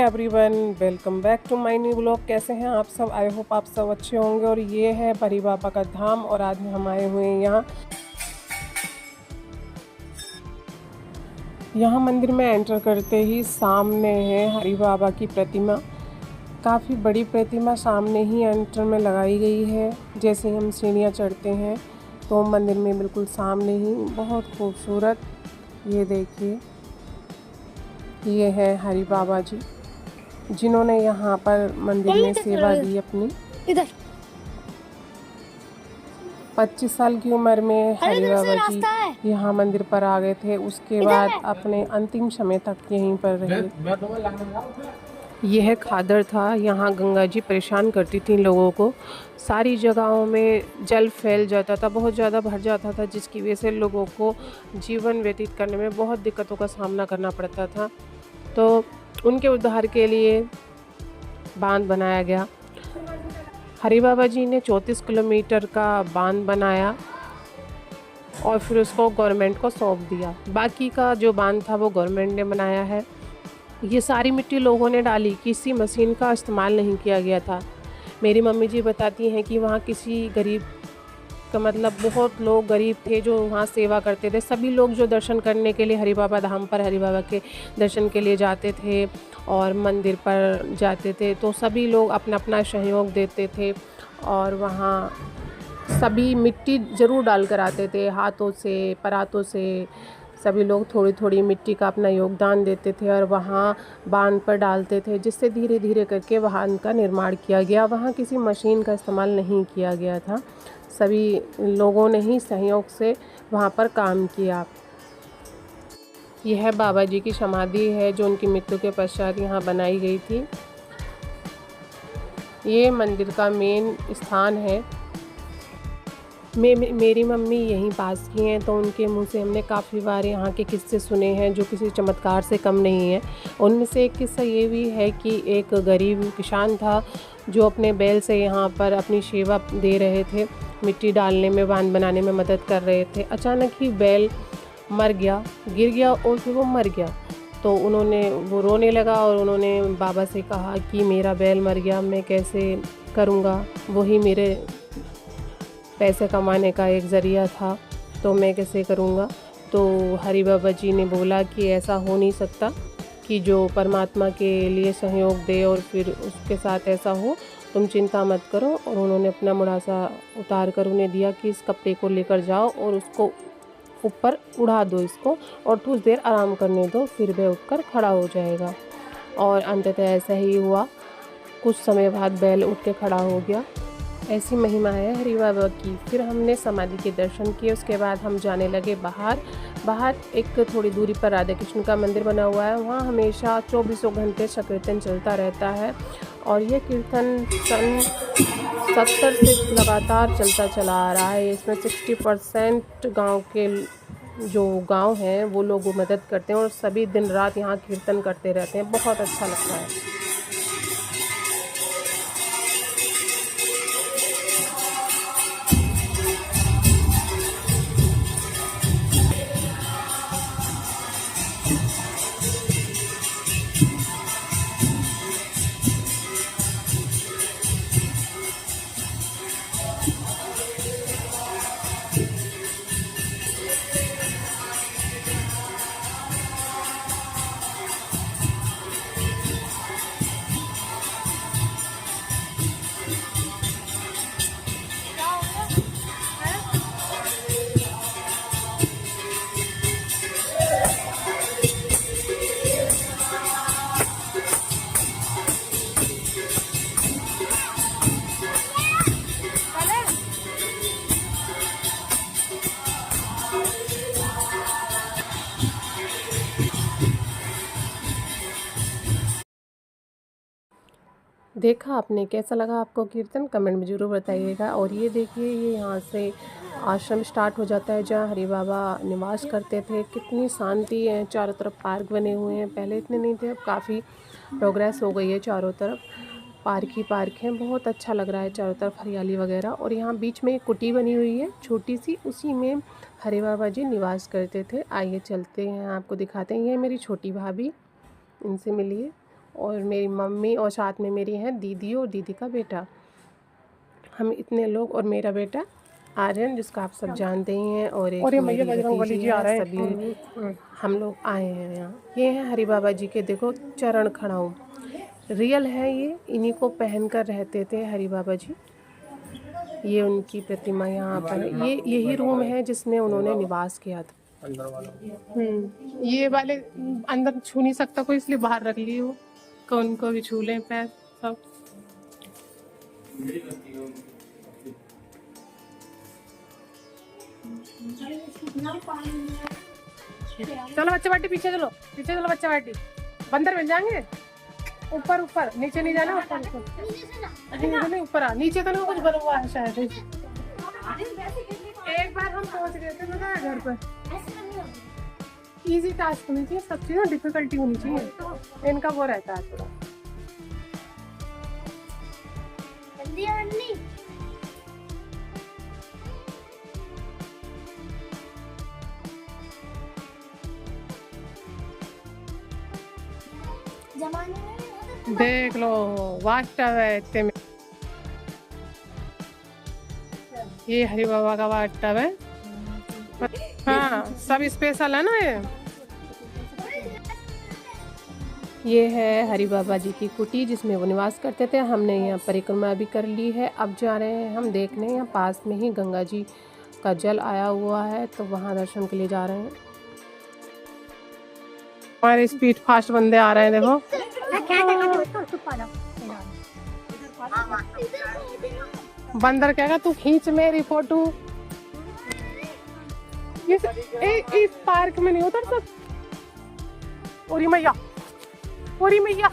Everyone, welcome back to my new blog. कैसे हैं आप सब? आई होप आप सब अच्छे होंगे। और ये है हरि बाबा का धाम और आज हम आए हुए हैं यहाँ मंदिर में एंटर करते ही सामने है हरि बाबा की प्रतिमा। काफ़ी बड़ी प्रतिमा सामने ही एंटर में लगाई गई है। जैसे हम सीढ़ियाँ चढ़ते हैं तो मंदिर में बिल्कुल सामने ही बहुत खूबसूरत, ये देखिए, ये है हरि बाबा जी जिन्होंने यहाँ पर मंदिर में सेवा दी अपनी। इधर 25 साल की उम्र में हरि बाबा जी यहाँ मंदिर पर आ गए थे। उसके बाद अपने अंतिम समय तक यहीं पर रहे। यह खादर था, यहाँ गंगा जी परेशान करती थी लोगों को। सारी जगहों में जल फैल जाता था, बहुत ज़्यादा भर जाता था, जिसकी वजह से लोगों को जीवन व्यतीत करने में बहुत दिक्कतों का सामना करना पड़ता था। तो उनके उद्धार के लिए बांध बनाया गया। हरि बाबा जी ने 34 किलोमीटर का बांध बनाया और फिर उसको गवर्नमेंट को सौंप दिया। बाकी का जो बांध था वो गवर्नमेंट ने बनाया है। ये सारी मिट्टी लोगों ने डाली, किसी मशीन का इस्तेमाल नहीं किया गया था। मेरी मम्मी जी बताती हैं कि वहाँ किसी गरीब का मतलब बहुत लोग गरीब थे जो वहाँ सेवा करते थे। सभी लोग जो दर्शन करने के लिए हरि बाबा धाम पर हरि बाबा के दर्शन के लिए जाते थे और मंदिर पर जाते थे, तो सभी लोग अपना अपना सहयोग देते थे और वहाँ सभी मिट्टी ज़रूर डाल कर आते थे, हाथों से, परातों से। सभी लोग थोड़ी थोड़ी मिट्टी का अपना योगदान देते थे और वहाँ बांध पर डालते थे, जिससे धीरे धीरे करके बांध का निर्माण किया गया। वहाँ किसी मशीन का इस्तेमाल नहीं किया गया था, सभी लोगों ने ही सहयोग से वहाँ पर काम किया। यह बाबा जी की समाधि है जो उनकी मृत्यु के पश्चात यहाँ बनाई गई थी। ये मंदिर का मेन स्थान है। मेरी मम्मी यहीं पास की हैं, तो उनके मुंह से हमने काफ़ी बार यहाँ के किस्से सुने हैं जो किसी चमत्कार से कम नहीं है। उनमें से एक किस्सा ये भी है कि एक गरीब किसान था जो अपने बैल से यहाँ पर अपनी सेवा दे रहे थे, मिट्टी डालने में, बांध बनाने में मदद कर रहे थे। अचानक ही बैल मर गया, गिर गया और फिर वो मर गया। तो वो रोने लगा और उन्होंने बाबा से कहा कि मेरा बैल मर गया, मैं कैसे करूँगा, वही मेरे पैसे कमाने का एक ज़रिया था, तो मैं कैसे करूँगा। तो हरि बाबा जी ने बोला कि ऐसा हो नहीं सकता कि जो परमात्मा के लिए सहयोग दे और फिर उसके साथ ऐसा हो, तुम चिंता मत करो। और उन्होंने अपना मुड़ासा उतार कर उन्हें दिया कि इस कपड़े को लेकर जाओ और उसको ऊपर उड़ा दो इसको और कुछ देर आराम करने दो, फिर वह उठकर खड़ा हो जाएगा। और अंततः ऐसा ही हुआ। कुछ समय बाद बैल उठ के खड़ा हो गया। ऐसी महिमा है हरि बाबा की। फिर हमने समाधि के दर्शन किए। उसके बाद हम जाने लगे बाहर एक थोड़ी दूरी पर राधा कृष्ण का मंदिर बना हुआ है। वहाँ हमेशा 24 घंटे कीर्तन चलता रहता है और ये कीर्तन सन 70 से लगातार चलता चला आ रहा है। इसमें 60% गाँव के जो गांव हैं वो लोग मदद करते हैं और सभी दिन रात यहाँ कीर्तन करते रहते हैं। बहुत अच्छा लगता है। देखा आपने, कैसा लगा आपको कीर्तन? कमेंट में ज़रूर बताइएगा। और ये देखिए, ये यहाँ से आश्रम स्टार्ट हो जाता है जहाँ हरि बाबा निवास करते थे। कितनी शांति है, चारों तरफ पार्क बने हुए हैं। पहले इतने नहीं थे, अब काफ़ी प्रोग्रेस हो गई है। चारों तरफ पार्क ही पार्क है, बहुत अच्छा लग रहा है, चारों तरफ हरियाली वगैरह। और यहाँ बीच में एक कुटी बनी हुई है छोटी सी, उसी में हरि बाबा जी निवास करते थे। आइए चलते हैं, आपको दिखाते हैं। ये मेरी छोटी भाभी, इनसे मिलिए। और मेरी मम्मी और साथ में मेरी हैं दीदी और दीदी का बेटा। हम इतने लोग और मेरा बेटा आर्यन जिसको आप सब जानते ही हैं, और एक मेरी भतीजी है। सभी हम लोग आए हैं यहाँ। ये हैं हरि बाबा जी के, देखो चरण खड़ाऊँ रियल है ये, इन्हीं को पहन कर रहते थे हरि बाबा जी। ये उनकी प्रतिमा यहाँ पर है। ये यही रूम है जिसमें उन्होंने निवास किया था। ये वाले अंदर छू नहीं सकता कोई, इसलिए बाहर रख ली हो, कौन को भी छू लें पैर सब। चलो बच्चे बाटी पीछे चलो, पीछे चलो बच्चे बाटी। बंदर मिल जाएंगे। ऊपर ऊपर, नीचे नहीं जाना, ऊपर ऊपर नहीं, ऊपर आ। नीचे तो नहीं कुछ बना हुआ है शायद। एक बार हम पहुंच गए थे पता है घर पर। इजी टास्क होनी चाहिए, सब चीज़ डिफिकल्टी होनी चाहिए, इनका वो रहता है थोड़ा। देख लो वास्तव है इतने में। ये हरि बाबा का वास्तव है। हाँ सब स्पेशल है ना ये है हरि बाबा जी की कुटी जिसमें वो निवास करते थे। हमने यहाँ परिक्रमा भी कर ली है। अब जा रहे हैं हम देखने, यहाँ पास में ही गंगा जी का जल आया हुआ है तो वहाँ दर्शन के लिए जा रहे हैं। हमारे स्पीड फास्ट बंदे आ रहे हैं देखो। बंदर कहेगा तू खींच मेरी फोटो। इस पार्क में नहीं उतर सकते। ओरी मैया, ओरी मैया।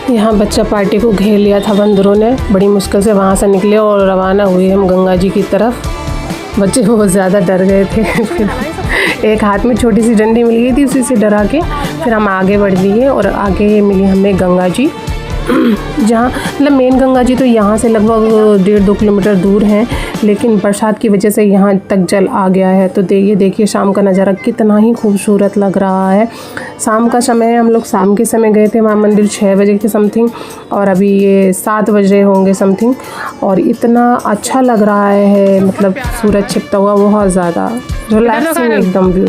यहाँ बच्चा पार्टी को घेर लिया था बंदरों ने। बड़ी मुश्किल से वहाँ से निकले और रवाना हुए हम गंगा जी की तरफ। बच्चे बहुत ज़्यादा डर गए थे। फिर एक हाथ में छोटी सी डंडी मिल गई थी, उसी से डरा के फिर हम आगे बढ़ दिए और आगे मिली हमें गंगा जी, जहाँ मतलब मेन गंगा जी तो यहाँ से लगभग 1.5-2 किलोमीटर दूर हैं, लेकिन बरसात की वजह से यहाँ तक जल आ गया है। तो देखिए शाम का नज़ारा कितना ही खूबसूरत लग रहा है। शाम का समय, हम लोग शाम के समय गए थे वहाँ मंदिर 6 बजे के समथिंग, और अभी ये 7 बजे होंगे समथिंग, और इतना अच्छा लग रहा है, मतलब सूरज छिपता हुआ बहुत ज़्यादा रिलैक्सिंग एकदम व्यू।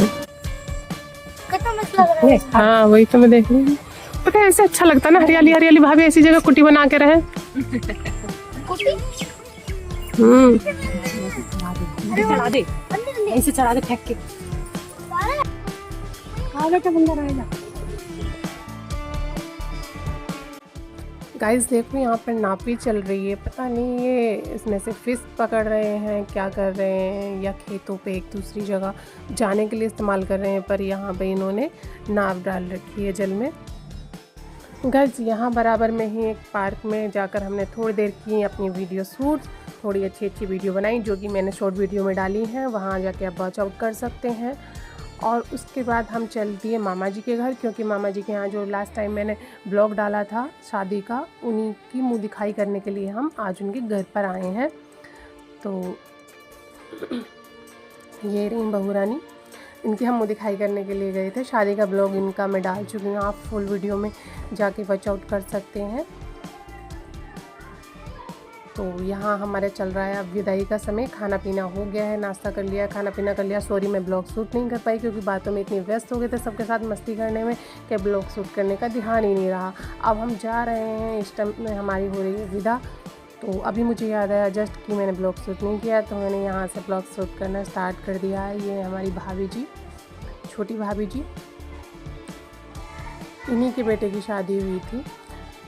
हाँ वही तो मैं देख रही हूँ, पता है ऐसे अच्छा लगता है ना, हरियाली हरियाली। भाभी ऐसी जगह कुटी बना के रहे। चढ़ा दे, ऐसे चढ़ा दे फेंक के। गाइस देखो यहाँ पर नापी चल रही है, पता नहीं ये इसमें से फिश पकड़ रहे हैं, क्या कर रहे हैं, या खेतों पे एक दूसरी जगह जाने के लिए इस्तेमाल कर रहे हैं। पर यहाँ पे इन्होंने नाव डाल रखी है जल में। गाइस यहाँ बराबर में ही एक पार्क में जाकर हमने थोड़ी देर की अपनी वीडियो शूट, थोड़ी अच्छी वीडियो बनाई जो कि मैंने शॉर्ट वीडियो में डाली हैं, वहाँ जाके आप वॉच आउट कर सकते हैं। और उसके बाद हम चल दिए मामा जी के घर, क्योंकि मामा जी के यहाँ जो लास्ट टाइम मैंने ब्लॉग डाला था शादी का, उन्हीं की मुँह दिखाई करने के लिए हम आज उनके घर पर आए हैं। तो ये रही बहू रानी, इनकी हम मुँह दिखाई करने के लिए गए थे। शादी का ब्लॉग इनका मैं डाल चुकी हूँ, आप फुल वीडियो में जाके वॉच आउट कर सकते हैं। तो यहाँ हमारे चल रहा है अब विदाई का समय, खाना पीना हो गया है, नाश्ता कर लिया, खाना पीना कर लिया। सॉरी मैं ब्लॉग शूट नहीं कर पाई क्योंकि बातों में इतनी व्यस्त हो गए थे सबके साथ मस्ती करने में कि ब्लॉग शूट करने का ध्यान ही नहीं रहा। अब हम जा रहे हैं, इस टाइम में हमारी हो रही है विदा। तो अभी मुझे याद आया जस्ट कि मैंने ब्लॉग शूट नहीं किया, तो मैंने यहाँ से ब्लॉग शूट करना स्टार्ट कर दिया है। ये हमारी भाभी जी, छोटी भाभी जी, इन्हीं के बेटे की शादी हुई थी,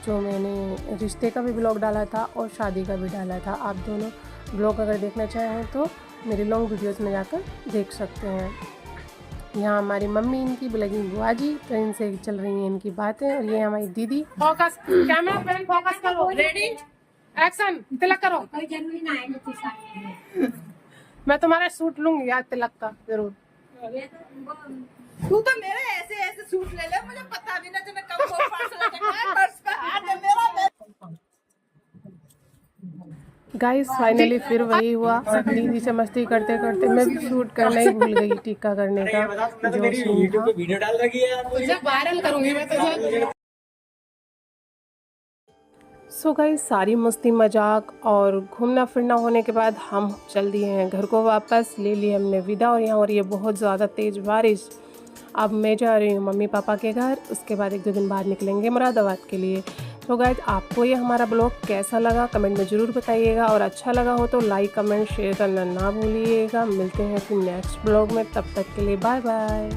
जो मैंने रिश्ते का भी ब्लॉग डाला था और शादी का भी डाला था। आप दोनों ब्लॉग अगर देखना चाहें तो मेरी लॉन्ग वीडियोस में जाकर देख सकते हैं। यहाँ हमारी मम्मी इनकी बुलगी बुआ जी, तो इनसे चल रही हैं इनकी बातें। और ये हमारी दीदी। फोकस, कैमरा पे फोकस करो, रेडी एक्शन, तिलक करो। मैं तुम्हारा सूट लूंगी यार तिलक का जरूर। तू तो मेरे ऐसे ऐसे सूट ले ले, मुझे पता भी ना तूने कब वो पर्स पे हाथ है मेरा। गाइस फाइनली फिर वही हुआ, दीदी से मस्ती करते करते मैं शूट करना ही भूल गई टीका करने का जो सीन था। वीडियो डाल रखी है तुझे वायरल करूंगी मैं तुझे। सो गाइस सारी मस्ती मजाक और घूमना फिरना होने के बाद हम चल दिए हैं घर को वापस, ले लिए हमने विदा। और यहाँ हो रही है बहुत ज़्यादा तेज़ बारिश। अब मैं जा रही हूँ मम्मी पापा के घर, उसके बाद 1-2 दिन बाद निकलेंगे मुरादाबाद के लिए। तो गाइस आपको ये हमारा ब्लॉग कैसा लगा कमेंट में ज़रूर बताइएगा, और अच्छा लगा हो तो लाइक कमेंट शेयर करना ना भूलिएगा। मिलते हैं फिर नेक्स्ट ब्लॉग में, तब तक के लिए बाय बाय।